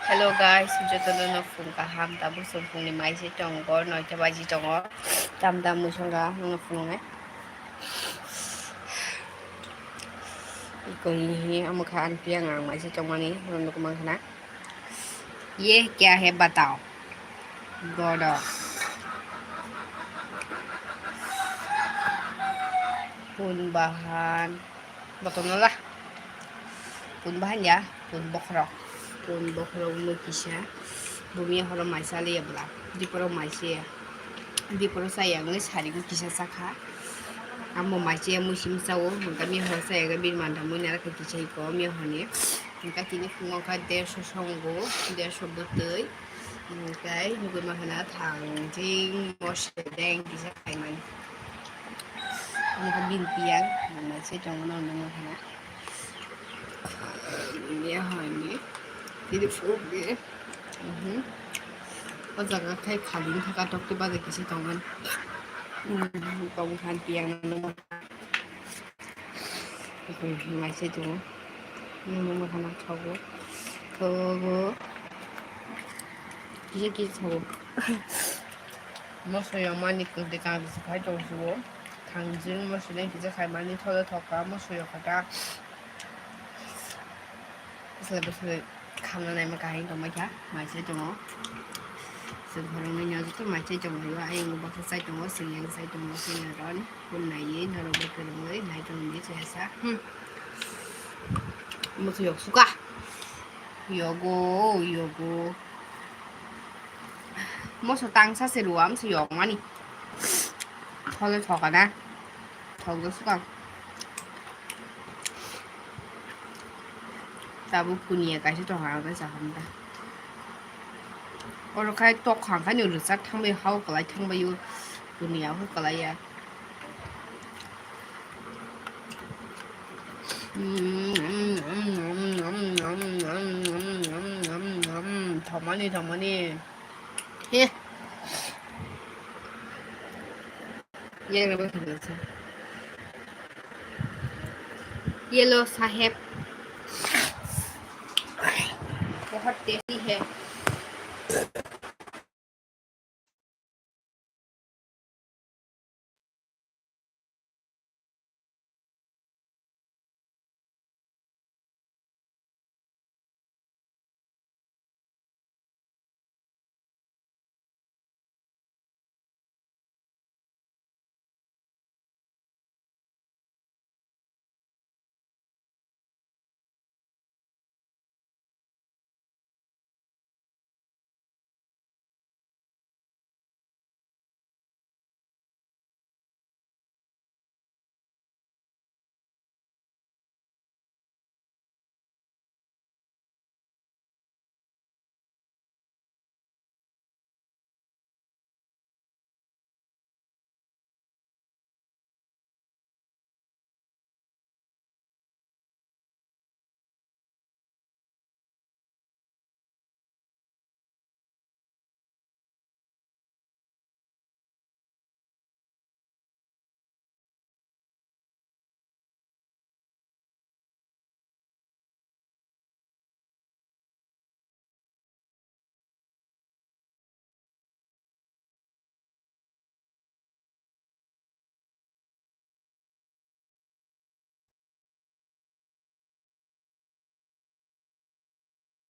Hello guys, sujud na phone ka ham tapos ang phone ni Mai si Tonggo, nói cho ba si Tonggo, tam tam mo siyang ga ng phone eh. Iko hi am khan piang ang Mai si Tonggo ni, ano ko man khana. ये क्या है बताओ God punbahan bato na lah punbahan ya punbokro mo kisya bumi horo maisa le bla diporo maise diporo sayang ni sari ko kisya sakha amo maise mo simsawo mangka mi ho saya ga bir manda mo nara ka kisya ko mi hone mangka tini fungo ka 150 songo 150 botoi cái người mà hana thằng trên một đen thì sẽ phải mình không có biên tiếng mà sẽ trong nó nó hana nhớ hỏi nhé thì được số nhé có giờ các thầy khảo lính thằng các cái bao giờ cái sẽ trong anh công khai tiếng nó mà sẽ trong nhưng mà hana thâu 이 새끼 저거 머스요 많이 근데 가서 가져오시고 당진 머스는 기자 갈 많이 털어 더 머스요 가다 그래서 가면은 가인 거 뭐야 맛이 좀 sự hồi nó nhớ cái mà chơi chồng người ai người bác sai chồng sự nhận sai chồng sự nhận đó con này với nó được cái đồng ấy này chồng biết sẽ sát một sự 욕 수가 요거 뭐서 땅 사세로 암수 영만이 털을 더가나 더그 수강 따부 분이에 가시 더 하는 사람다 어떻게 또 광간 요르사 탕배 하고 거라 탕배 요 분이야 후 거라야 더 많이 예. ये rubber खरीद से ये लो साहेब बहुत tasty है